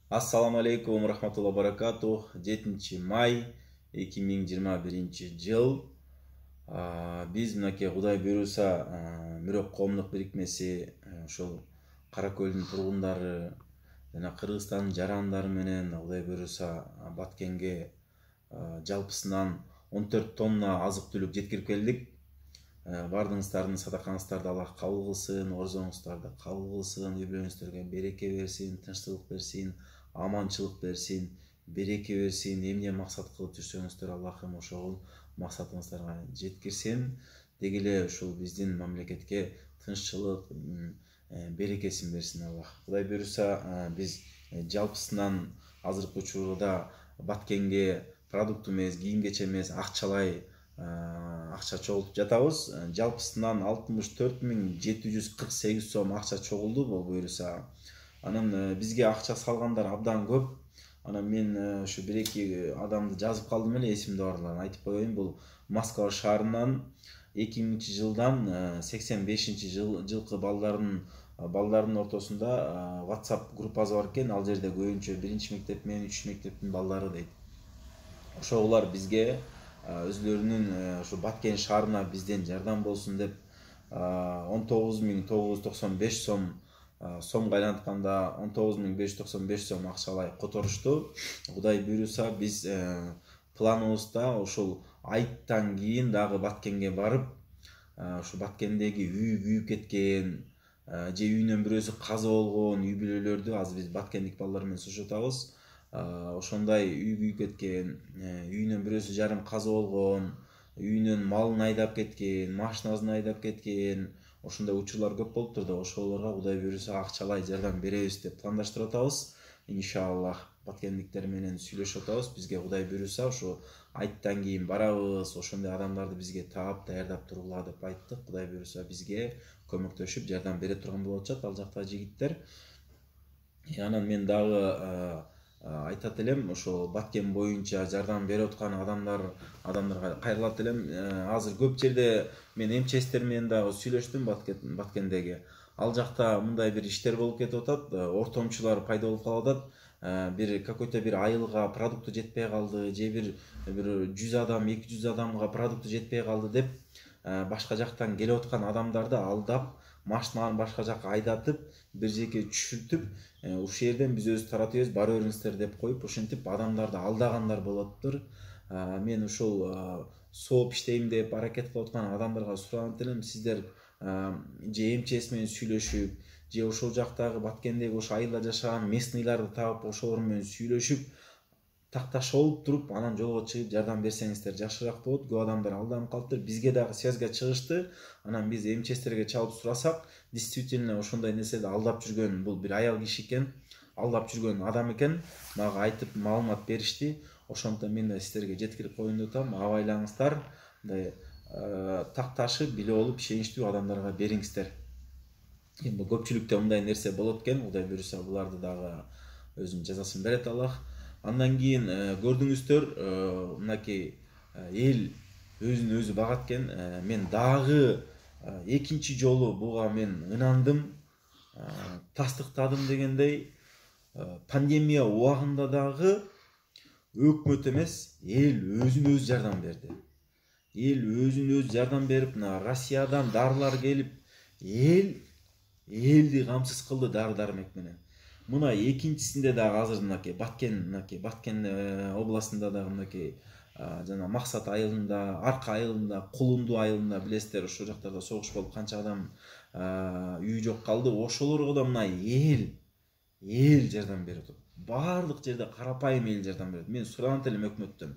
Ассаламу алейкум рахматулла баракату. 7 май 2021 жыл. Биз мынакей Кудай буйруса Мүрөк коомдук бирикмеси ошол Кара Көлдүн тургундары жана Кыргызстандын жарандары менен Кудай буйруса Баткенге жалпысынан 14 тонна азык түлүк жеткирип келдик. Бардыңыздардын садакаңыздарды Аллах кабыл кылсын, орзоңуздарды кабыл кылсын, үй-бүлөңүздөргө береке берсин, тынчтык берсин, аманчылык берсин, береке берсин. Эмне максат кылып жүрсөңүздөр Аллахым ошол максатыңыздарга жеткирсин. Деги эле ушул биздин мамлекетке тынччылык, берекесин берсин Аллах. Кудай буйруса биз жалпысынан азыркы учурда Баткенге продукт эмес, кийим кече эмес, акчалай акча чогултуп жатабыз. Жалпысынан 64.748 сом акча чогулду бул буйруса. Анан бизге акча салгандар абдан көп. Анан мен ушу бир-эки адамды жазып калдым эле, эсимде барларын айтып коеюн. Бул Москва шаарынан 2000 жылдан 85-жылкы балдардын ортосунда WhatsApp группасы бар экен. Ал жерде көбүнчө 1-мектеп менен 3-мектептин балдары дейт. Ошолар бизге өзлөрүнүн ушу Баткен шаарына бизден жардам болсун деп 19.995 сомго айлантканда 19.595 сом акчалай которушту. Кудай буйруса биз планыбызда ошол айттан кийин дагы Баткенге барып, ушу Баткендеги үйү күйүп кеткен же үйүнөн бирөөсү каза болгон үй-бүлөлөрдү азыр биз Баткендик балдар менен сунуштап атабыз. Ошондой үй күйүп кеткен, үйүнөн бирөөсү жарым каза болгон, үйүнөн малын айдап кеткен, машинасын айдап кеткен, ошондой учурлар көп болуптур да, ошолорго Кудай буйруса акчалай жардам беребиз деп пландаштырып атабыз. Иншаллах Баткендиктер менен сүйлөшүп атабыз. Бизге Кудай буйруса ушу айттан кийин барабыз, ошондой адамдарды бизге таап даярдап тургула деп айттык. Кудай буйруса бизге көмөктөшүп жардам бере турган болуп атышат ал жактагы жигиттер. Анан мен дагы айтат элем, ошо Баткен боюнча жардам берип аткан адамдарга кайрылат элем. Азыр көп жерде мен МЧСтер менен дагы сүйлөштүм Баткендеги. Ал жакта мындай бир иштер болуп кетип атат, ортомчулар пайда болуп калып атат. Бир какой-то бир айылга продукты жетпей калды, же бир 100 адам, 200 адамга продукты жетпей калды деп башка жактан келип аткан адамдарды алдап, машиналарын башка жакка айдатып, бир жерге түшүртүп, ушул жерден биз өз таратыбыз бара бериңиздер деп коюп, ошентип адамдарды алдагандар болуптур. Мен ушул сооп иштейм деп аракет кылып аткан адамдарга суранат элем, сиздер же МЧС менен сүйлөшүп, же ошол жактагы Баткендеги ошо айылда жашаган местныйларды таап, ошолор менен сүйлөшүп, такташып алып туруп, анан жолго чыгып жардам берсеңиздер жакшыраак болот. Көп адамдар алданып калыптыр. Бизге дагы связга чыгышты. Анан биз МЧСтерге чалып сурасак, действительно ошондой нерседе алдап жүргөн бул бир аял киши экен, алдап жүргөн адам экен. Мага айтып маалымат беришти. Ошондо мен да сиздерге жеткирип коеюн деп атам. Абайлаңыздар, мындай такташып, билип алып, ишеничтүү адамдарга бериңиздер. Эми көпчүлүктө мындай нерсе болот экен. Кудай буйруса буларды дагы өзүнүн жазасын берет Аллах. Андан кийин көрдүңүздөр, мынакей эл өзүн өзү багат экен. Мен дагы экинчи жолу буга мен ынандым, тастыктадым дегендей, пандемия убагында дагы өкмөт эмес, эл өзүн өзү жардам берди. Эл өзүн өзү жардам берип, мына Россиядан дарылар келип, элди камсыз кылды дары-дармек менен. Мына экинчисинде дагы азыр мынакей Баткен областында дагы мынакей жана Максат айылында, Арка айылында, Кулунду айылында билесиздер, ошол жактарда согуш болуп канча адам үй жок калды. Ошолорго да мына эл жардам берип атат. Баардык жерде карапайым эл жардам берет. Мен суранат элем өкмөттөн.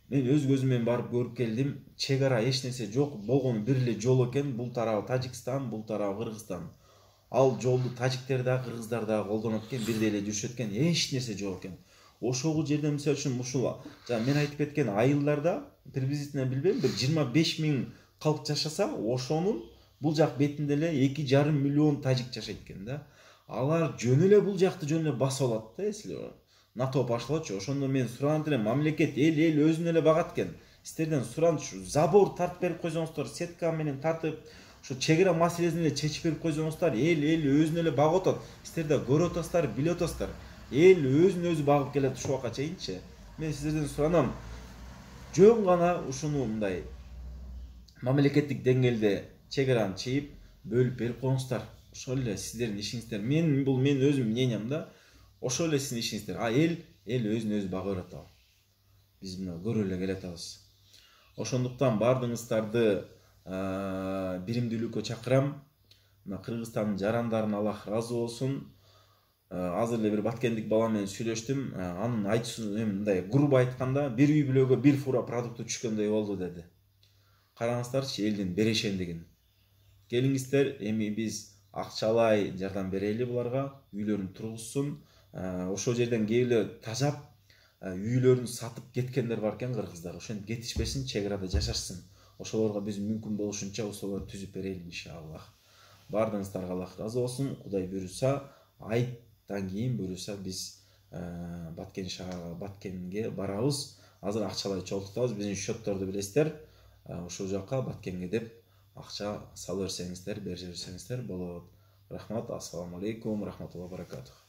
Мен өз көзүмөн барып көрүп келдим. Чек ара эч нерсе жок, болгону бир эле жол экен. Бул тарабы Тажикстан, бул тарабы Кыргызстан. Ал жолду тажиктер да, кыргыздар да колдонот экен, бирдей эле жүрүшөт экен, эч нерсе жок экен. Ошол жерде мисалы үчүн ушул жана мен айтып кеткен айылдарда приблизительно билбейм, бир 25.000 калк жашаса, ошонун бул жак бетинде эле 2,5 миллион тажик жашайт экен да. Алар жөн эле бул жакты жөн эле басып алат да, если НАТО башлачу. Ошондо мен суранат элем, мамлекет эл өзүн эле багат экен. Сиздерден суранат ушу забор тартып берип койсоңуздар, сетка менен тартып, ушу чек ара маселесин эле чечип берип койсоңуздар, эл өзүн эле багып атат. Сиздер да көрүп атасыздар, билип атасыздар. эл өзүн өзү багып келет ушул убакка чейинчи. Мен сиздерден суранам, жөн гана ушуну мындай мамлекеттик деңгээлде чек араны чыйып бөлүп берип коюңуздар. Ошол эле сиздердин ишиңиздер. Бул менин өзүмдүн мнениям да. Ошол эле сиздин ишиңиздер. А эл өзүн өзү бага берет ал. Биз мына көрө эле келатабыз. Ошондуктан баардыгыңыздарды биримдүүлүккө чакырам. Мына Кыргызстандын жарандарын Аллах ыраазы болсун. Азыр эле бир баткендик бала менен сүйлөштүм. Анын айтуусу мындай грубо айтканда, бир үй бүлөгө бир фура продукты түшкөндөй болду деди. Караңыздарчы элдин берешендигин. Келиңиздер, эми биз акчалай жардам берели буларга, үйлөрүн тургузсун. Ошол жерден кээбилер тажап, үйлөрүн сатып кеткендер бар экен кыргыздар. Ошентип кетишпесин, чек арада жашашсын. Ошолорго биз мүмкүн болушунча ошолорду түзүп берели иншаллах. Баардыгыңыздарга Аллах ыраазы болсун. Кудай буйруса, айттан кийин буйруса биз Баткенге барабыз. Азыр акчалай чогултабыз. Биздин счетторду билесиздер. Ошол жака Баткенге деп акча сала берсеңиздер, бере берсеңиздер болот. Рахмат, ассаламу алейкум, рахматуллахи баракатух.